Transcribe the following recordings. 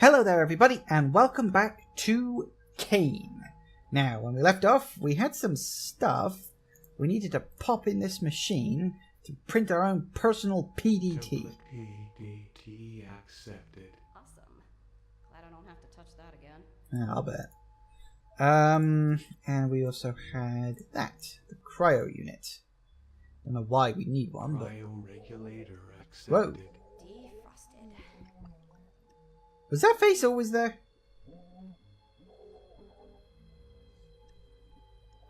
Hello there everybody and welcome back to CAYNE. Now when we left off we had some stuff we needed to pop in this machine to print our own personal PDT. PDT accepted. Awesome. Glad I don't have to touch that again. Yeah, I'll bet. And we also had that, the cryo unit. Don't know why we need one, but Cryoregulator accepted. whoa. Defrosted. Was that face always there?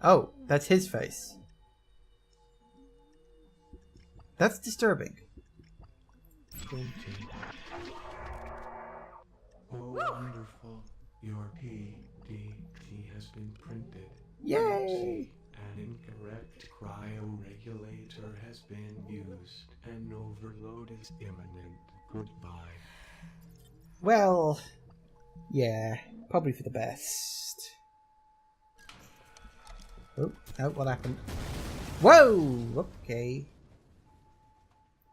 Oh, that's his face. That's disturbing. Oh, wonderful. Your PDT has been printed. Yay! An incorrect cryoregulator has been used. An overload is imminent. Goodbye. Well, yeah, probably for the best. Oh, what happened? Whoa! Okay.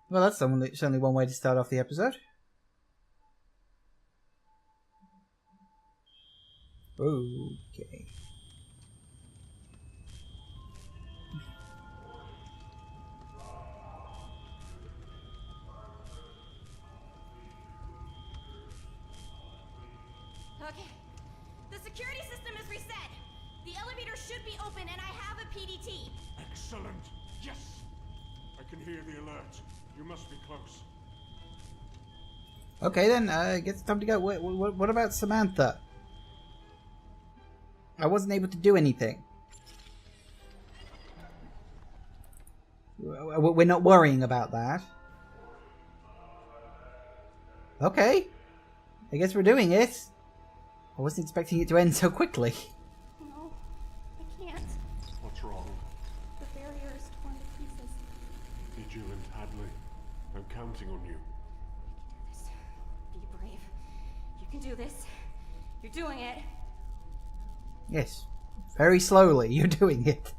Well, that's certainly one way to start off the episode. Okay. Okay. The security system is reset. The elevator should be open and I have a PDT. Excellent. Yes. I can hear the alert. You must be close. Okay then, I guess it's time to go. What about Samantha? I wasn't able to do anything. We're not worrying about that. Okay. I guess we're doing it. I wasn't expecting it to end so quickly. No, I can't. What's wrong? The barrier is torn to pieces. Vigilant, Hadley. I'm counting on you. Be brave. You can do this. You're doing it. Yes. Very slowly, you're doing it.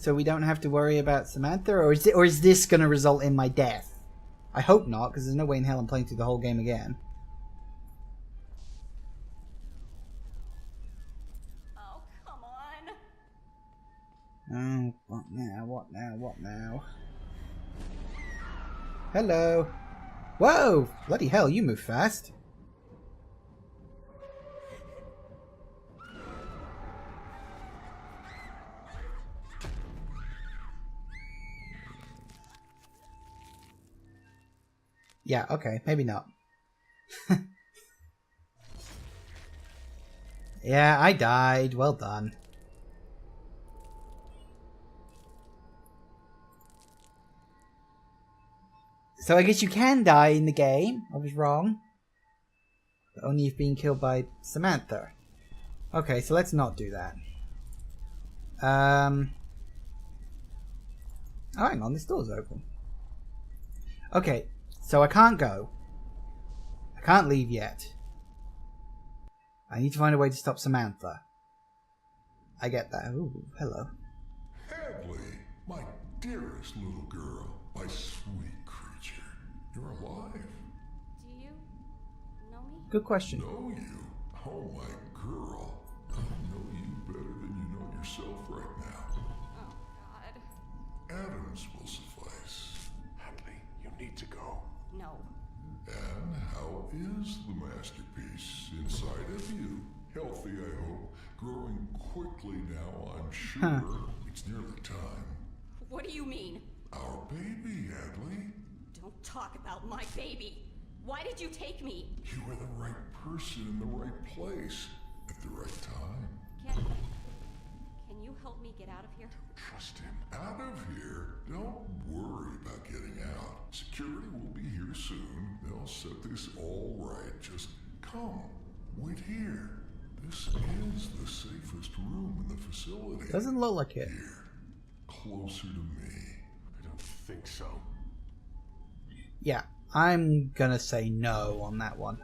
So we don't have to worry about Samantha, or is this going to result in my death? I hope not, because there's no way in hell I'm playing through the whole game again. Oh, come on. Oh, what now? What now? What now? Hello. Whoa! Bloody hell, you move fast. Yeah, okay, maybe not. Yeah, I died. Well done. So I guess you can die in the game. I was wrong. But only if being killed by Samantha. Okay, so let's not do that. Oh, hang on, this door's open. Okay, so I can't go. I can't leave yet. I need to find a way to stop Samantha. I get that. Ooh, hello. Hadley, my dearest little girl, my sweet creature. You're alive. Do you know me? Good question. Know you? Oh, my girl. I know you better than you know yourself right now. Oh, God. Adams will suffice. Hadley, you need to go. No. And how is the masterpiece inside of you? Healthy, I hope. Growing quickly now, I'm sure. Huh. It's nearly time. What do you mean? Our baby, Hadley. Don't talk about my baby. Why did you take me? You were the right person in the right place at the right time. Can you help me get out of here? Trust him. Out of here? Don't worry about getting out. Security will be here soon. They'll set this all right. Just come. Wait here. This is the safest room in the facility. Doesn't look like it. Here. Closer to me. I don't think so. Yeah, I'm gonna say no on that one.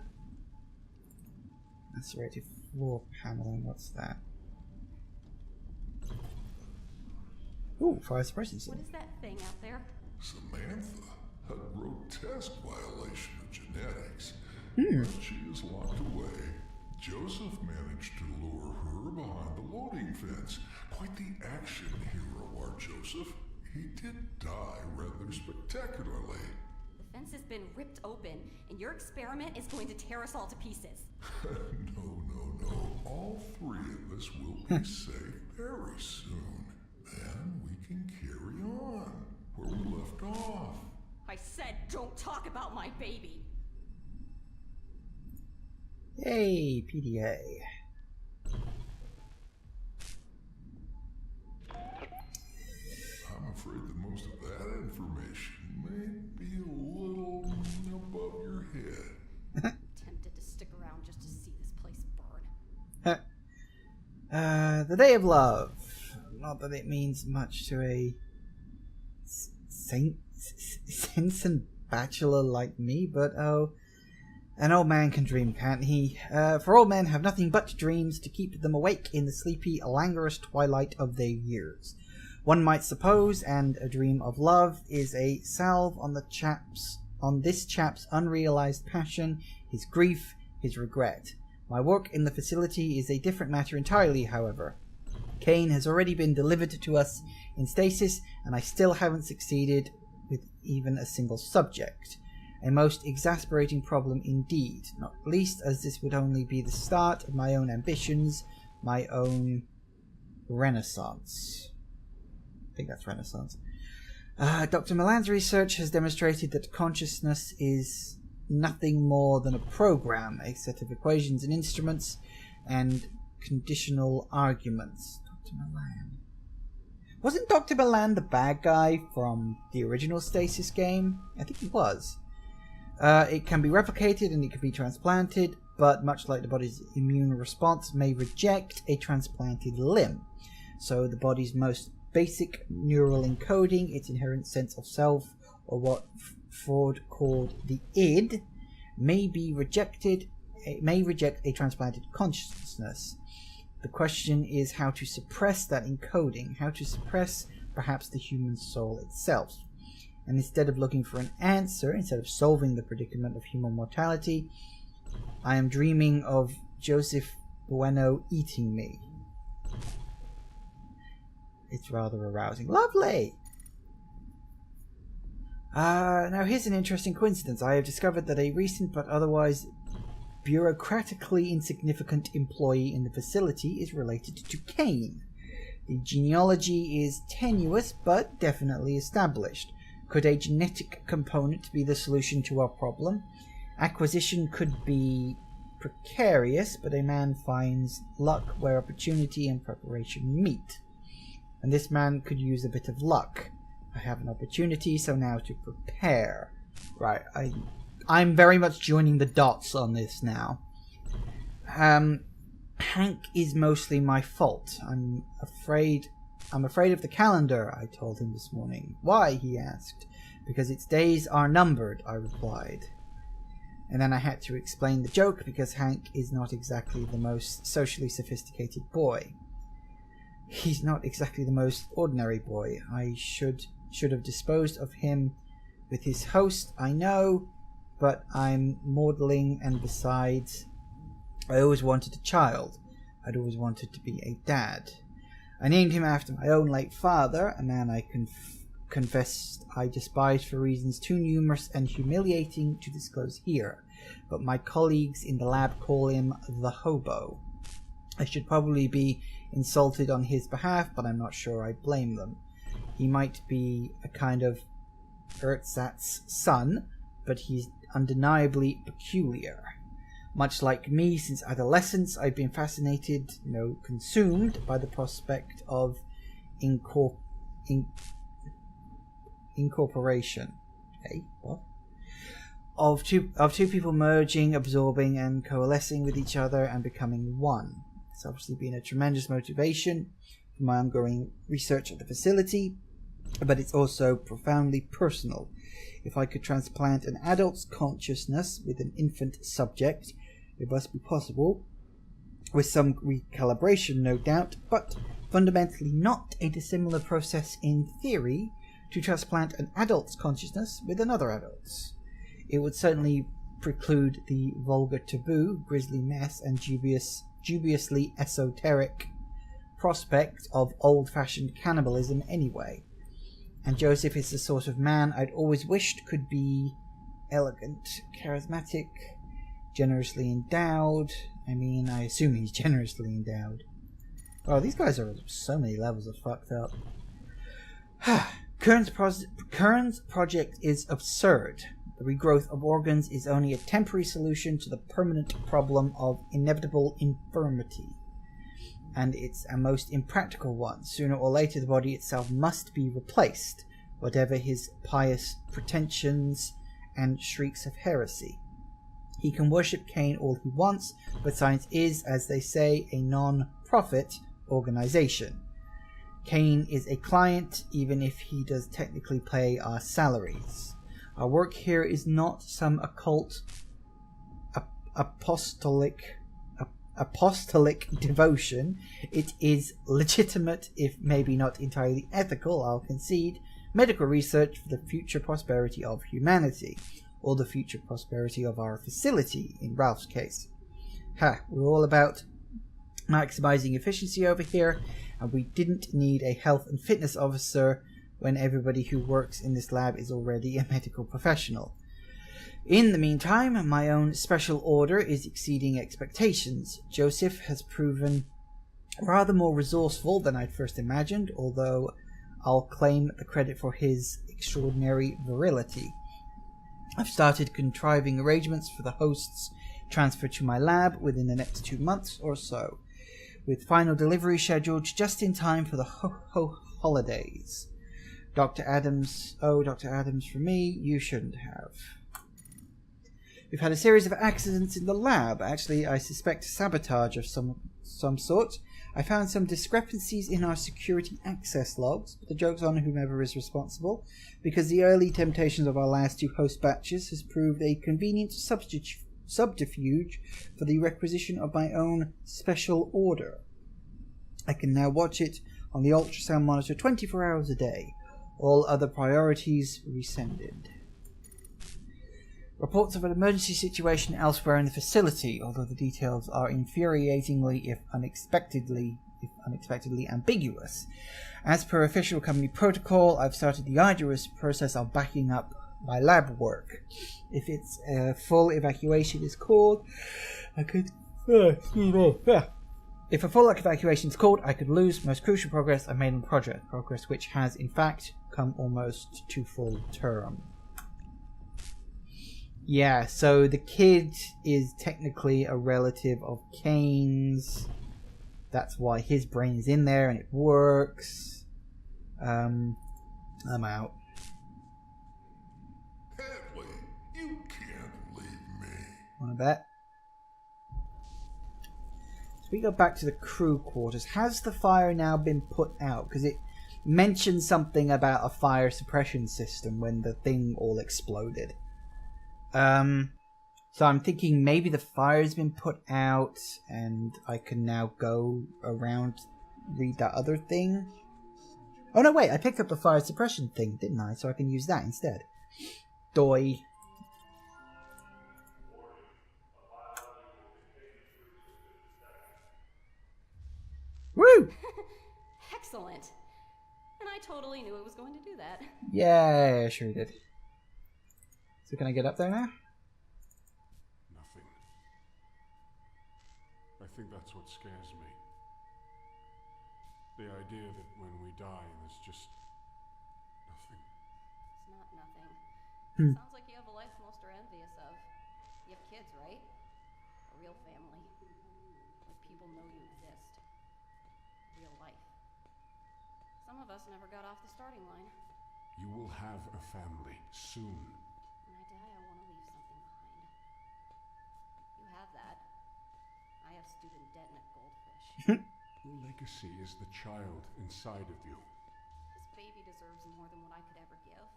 Serrated floor paneling, what's that? Ooh, fire suppression What system. is that thing out there? Samantha, a grotesque violation of genetics. But she is locked away. Joseph managed to lure her behind the loading fence. Quite the action hero, our Joseph. He did die rather spectacularly. The fence has been ripped open, and your experiment is going to tear us all to pieces. No. All three of us will be safe very soon. Then we can carry on where we left off. I said don't talk about my baby. Yay, PDA. I'm afraid that most of that information may be a little above your head. Tempted to stick around just to see this place burn. The Day of Love. Not that it means much to a sense bachelor like me, but oh, an old man can dream, can't he? For old men have nothing but dreams to keep them awake in the sleepy, languorous twilight of their years. One might suppose, and a dream of love is a salve on this chap's unrealized passion, his grief, his regret. My work in the facility is a different matter entirely, however. CAYNE has already been delivered to us in stasis, and I still haven't succeeded with even a single subject. A most exasperating problem indeed, not least as this would only be the start of my own ambitions, my own renaissance. I think that's renaissance. Dr. Milan's research has demonstrated that consciousness is nothing more than a program, a set of equations and instruments, and conditional arguments. Dr. Milan. Wasn't Dr. Milan the bad guy from the original Stasis game? I think he was. It can be replicated and it can be transplanted, but much like the body's immune response may reject a transplanted limb. So the body's most basic neural encoding, its inherent sense of self, or what Freud called the id, may reject a transplanted consciousness. The question is how to suppress that encoding, how to suppress perhaps the human soul itself. And instead of looking for an answer, instead of solving the predicament of human mortality, I am dreaming of Joseph Bueno eating me. It's rather arousing. Lovely! Now here's an interesting coincidence. I have discovered that a recent but otherwise bureaucratically insignificant employee in the facility is related to CAYNE. The genealogy is tenuous but definitely established. Could a genetic component be the solution to our problem? Acquisition could be precarious, but a man finds luck where opportunity and preparation meet. And this man could use a bit of luck. I have an opportunity, so now to prepare. Right, I'm very much joining the dots on this now. Hank is mostly my fault. I'm afraid of the calendar, I told him this morning. Why, he asked. Because its days are numbered, I replied. And then I had to explain the joke because Hank is not exactly the most socially sophisticated boy. He's not exactly the most ordinary boy. I should have disposed of him with his host, I know, but I'm maudling, and besides, I always wanted a child. I'd always wanted to be a dad. I named him after my own late father, a man I confessed I despised for reasons too numerous and humiliating to disclose here, but my colleagues in the lab call him the hobo. I should probably be insulted on his behalf, but I'm not sure I blame them. He might be a kind of Ersatz son, but he's undeniably peculiar. Much like me, since adolescence, I've been fascinated, consumed by the prospect of incorporation. Hey, what? Of two people merging, absorbing, and coalescing with each other and becoming one. It's obviously been a tremendous motivation for my ongoing research at the facility, but it's also profoundly personal. If I could transplant an adult's consciousness with an infant subject, it must be possible, with some recalibration no doubt, but fundamentally not a dissimilar process in theory to transplant an adult's consciousness with another adult's. It would certainly preclude the vulgar taboo, grisly mess, and dubiously esoteric prospect of old-fashioned cannibalism anyway. And Joseph is the sort of man I'd always wished could be elegant, charismatic, generously endowed. I mean, I assume he's generously endowed. Oh, these guys are so many levels of fucked up. Kern's project is absurd. The regrowth of organs is only a temporary solution to the permanent problem of inevitable infirmity. And it's a most impractical one. Sooner or later, the body itself must be replaced, whatever his pious pretensions and shrieks of heresy. He can worship CAYNE all he wants, but science is, as they say, a non-profit organization. CAYNE is a client, even if he does technically pay our salaries. Our work here is not some occult apostolic devotion. It is legitimate, if maybe not entirely ethical, I'll concede, medical research for the future prosperity of humanity, or the future prosperity of our facility, in Ralph's case. We're all about maximizing efficiency over here, and we didn't need a health and fitness officer when everybody who works in this lab is already a medical professional. In the meantime, my own special order is exceeding expectations. Joseph has proven rather more resourceful than I'd first imagined, although I'll claim the credit for his extraordinary virility. I've started contriving arrangements for the host's transfer to my lab within the next 2 months or so, with final delivery scheduled just in time for the holidays. Dr. Adams for me, you shouldn't have. We've had a series of accidents in the lab. Actually, I suspect sabotage of some sort. I found some discrepancies in our security access logs, but the joke's on whomever is responsible, because the early temptations of our last 2 host batches has proved a convenient subterfuge for the requisition of my own special order. I can now watch it on the ultrasound monitor 24 hours a day. All other priorities rescinded. Reports of an emergency situation elsewhere in the facility, although the details are infuriatingly, if unexpectedly ambiguous. As per official company protocol, I've started the arduous process of backing up my lab work. If it's a full evacuation is called, I could... If a full evacuation is called, I could lose most crucial progress I made on the project. Progress which has, in fact, come almost to full term. Yeah, so the kid is technically a relative of CAYNE's. That's why his brain is in there and it works. I'm out. Hadley, you can't leave me. Wanna bet? So we go back to the crew quarters. Has the fire now been put out? Because it mentioned something about a fire suppression system when the thing all exploded. So I'm thinking maybe the fire's been put out and I can now go around, read that other thing. Oh no, wait, I picked up the fire suppression thing, didn't I? So I can use that instead. Doi. Woo! Excellent. And I totally knew it was going to do that. Yeah, I sure did. So can I get up there now? Nothing. I think that's what scares me. The idea that when we die, there's just nothing. It's not nothing. Sounds like you have a life most are envious of. You have kids, right? A real family. Where people know you exist. Real life. Some of us never got off the starting line. You will have a family soon. When I die, I want to leave something behind. You have that. I have student debt and a goldfish. Your legacy is the child inside of you. This baby deserves more than what I could ever give.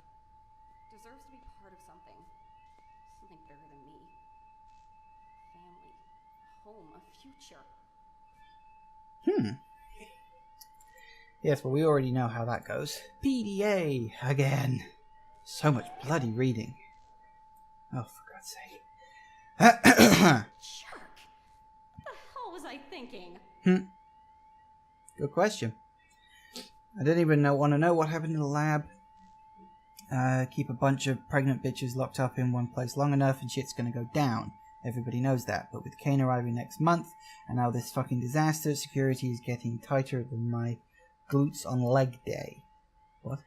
Deserves to be part of something. Something bigger than me. Family. Home. A future. Yes, well we already know how that goes. PDA again. So much bloody reading. Oh, for God's sake. Jerk! What the hell was I thinking? Good question. I don't even want to know what happened in the lab. Keep a bunch of pregnant bitches locked up in one place long enough and shit's gonna go down. Everybody knows that. But with CAYNE arriving next month, and now this fucking disaster, security is getting tighter than my glutes on leg day. What?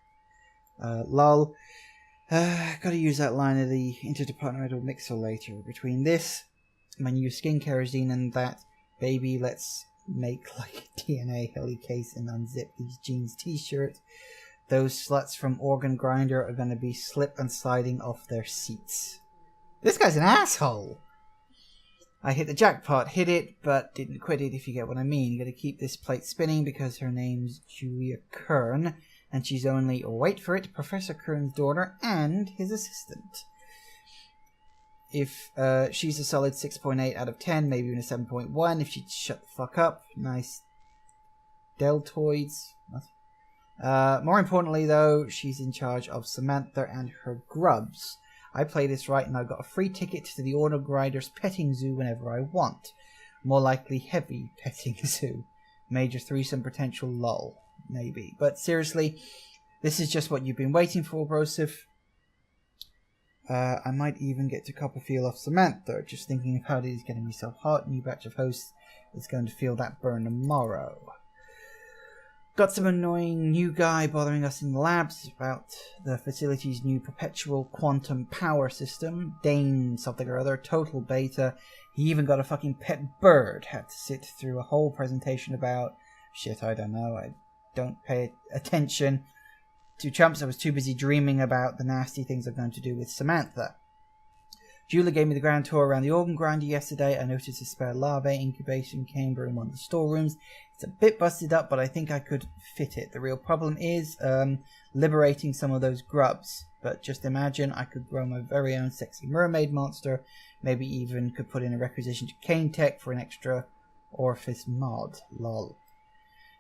Lol. Gotta use that line of the interdepartmental mixer later. Between this, my new skincare regime, and that, baby, let's make like a DNA heli case and unzip these jeans t-shirt. Those sluts from Organ Grinder are gonna be slip and sliding off their seats. This guy's an asshole! I hit the jackpot, hit it, but didn't quit it, if you get what I mean. You gotta keep this plate spinning because her name's Julia Kern, and she's only, wait for it, Professor Kern's daughter and his assistant. If she's a solid 6.8 out of 10, maybe even a 7.1, if she'd shut the fuck up. Nice deltoids. More importantly, though, she's in charge of Samantha and her grubs. I play this right and I've got a free ticket to the Organ Grinder's petting zoo whenever I want. More likely heavy petting zoo. Major threesome potential lol. Maybe. But seriously, this is just what you've been waiting for, Broseph. I might even get to cop a feel off Samantha. Just thinking of how it is getting me so hot. New batch of hosts is going to feel that burn tomorrow. Got some annoying new guy bothering us in the labs about the facility's new perpetual quantum power system. Dane something or other, total beta. He even got a fucking pet bird. Had to sit through a whole presentation about shit, I don't know. I don't pay attention to chumps. I was too busy dreaming about the nasty things I'm going to do with Samantha. Julia gave me the grand tour around the Organ Grinder yesterday. I noticed a spare larvae incubation chamber in one of the storerooms. It's a bit busted up, but I think I could fit it. The real problem is liberating some of those grubs. But just imagine I could grow my very own sexy mermaid monster. Maybe even could put in a requisition to CAYNE Tech for an extra orifice mod. Lol.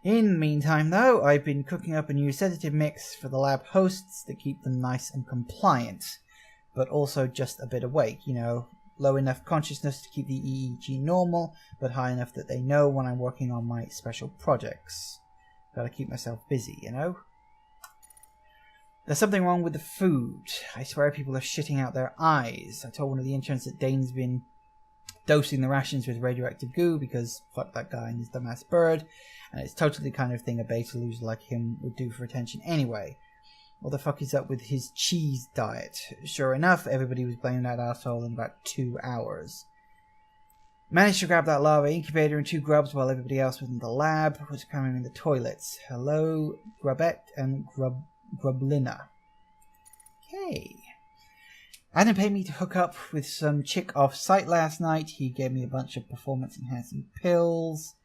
In the meantime, though, I've been cooking up a new sedative mix for the lab hosts to keep them nice and compliant. But also just a bit awake, you know. Low enough consciousness to keep the EEG normal, but high enough that they know when I'm working on my special projects. Gotta keep myself busy, you know. There's something wrong with the food. I swear people are shitting out their eyes. I told one of the interns that Dane's been dosing the rations with radioactive goo because fuck that guy and his dumbass bird. And it's totally the kind of thing a beta loser like him would do for attention anyway. What the fuck is up with his cheese diet? Sure enough, everybody was blaming that asshole in about 2 hours. Managed to grab that larva incubator and 2 grubs while everybody else was in the lab was cramming in the toilets. Hello, Grubette and Grublina. Okay. Adam paid me to hook up with some chick off site last night. He gave me a bunch of performance enhancing pills.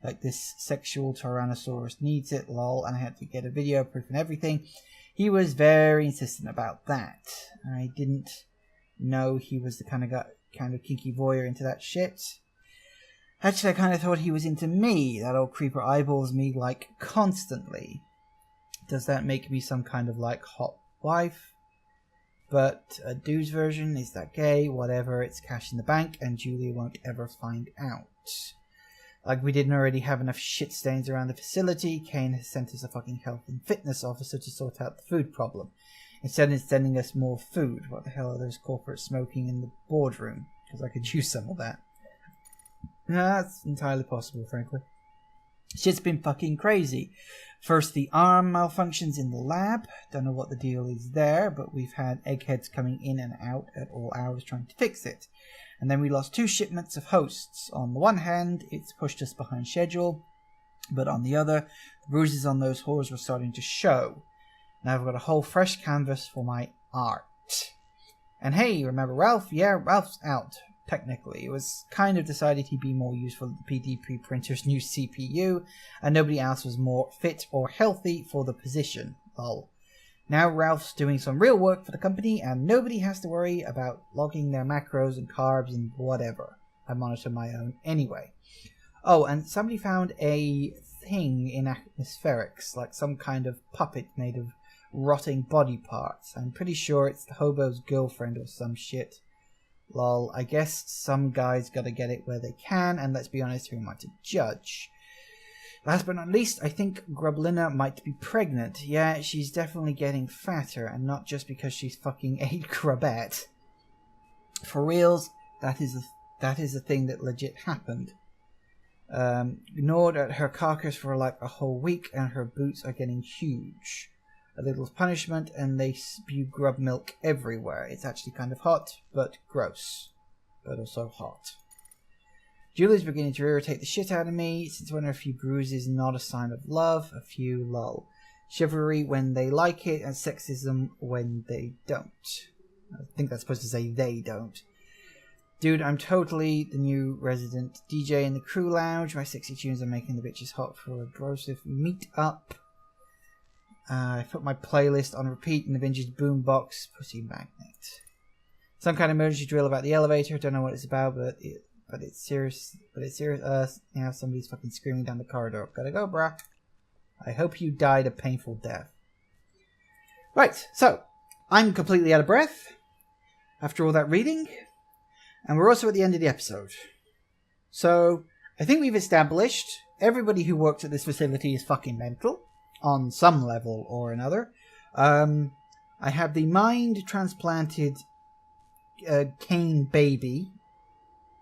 Like this sexual Tyrannosaurus needs it, lol, and I had to get a video proof and everything. He was very insistent about that. I didn't know he was the kind of kinky voyeur into that shit. Actually, I kind of thought he was into me. That old creeper eyeballs me like constantly. Does that make me some kind of like hot wife? But a dude's version, is that gay? Whatever, it's cash in the bank and Julia won't ever find out. Like we didn't already have enough shit stains around the facility, CAYNE has sent us a fucking health and fitness officer to sort out the food problem. Instead of sending us more food. What the hell are those corporates smoking in the boardroom? Because I could use some of that. That's entirely possible, frankly. Shit's been fucking crazy. First, the arm malfunctions in the lab. Don't know what the deal is there, but we've had eggheads coming in and out at all hours trying to fix it. And then we lost 2 shipments of hosts. On the one hand, it's pushed us behind schedule, but on the other, the bruises on those whores were starting to show. Now I've got a whole fresh canvas for my art. And hey, remember Ralph? Yeah, Ralph's out, technically. It was kind of decided he'd be more useful at the PDP printer's new CPU, and nobody else was more fit or healthy for the position. Lol. Now Ralph's doing some real work for the company, and nobody has to worry about logging their macros and carbs and whatever. I monitor my own anyway. Oh, and somebody found a thing in atmospherics, like some kind of puppet made of rotting body parts. I'm pretty sure it's the hobo's girlfriend or some shit. Lol, I guess some guys gotta get it where they can, and let's be honest, who am I to judge? Last but not least, I think Grublina might be pregnant. Yeah, she's definitely getting fatter, and not just because she's fucking ate Grubette. For reals, that is a thing that legit happened. Gnawed at her carcass for like a whole week, and her boots are getting huge. A little punishment, and they spew grub milk everywhere. It's actually kind of hot, but gross. But also hot. Julie's beginning to irritate the shit out of me. Since when are a few bruises not a sign of love? A few, lol. Chivalry when they like it, and sexism when they don't. I think that's supposed to say they don't. Dude, I'm totally the new resident DJ in the crew lounge. My sexy tunes are making the bitches hot for a brosive meet up. I put my playlist on repeat in the vintage boombox. Pussy magnet. Some kind of emergency drill about the elevator. Don't know what it's about, but it's serious. But it's serious. Now somebody's fucking screaming down the corridor. Gotta go, brah. I hope you died a painful death. Right, so I'm completely out of breath after all that reading, and we're also at the end of the episode. So I think we've established everybody who works at this facility is fucking mental. On some level or another. I have the mind transplanted CAYNE baby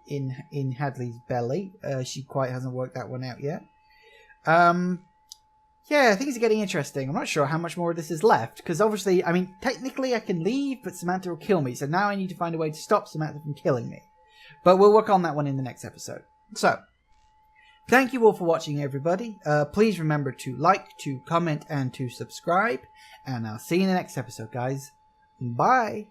in Hadley's belly. She quite hasn't worked that one out yet. Yeah, I think it's getting interesting. I'm not sure how much more of this is left, because obviously, I mean, technically I can leave, but Samantha will kill me. So now I need to find a way to stop Samantha from killing me. But we'll work on that one in the next episode. So, thank you all for watching, everybody. Please remember to like, to comment, and to subscribe. And I'll see you in the next episode, guys. Bye.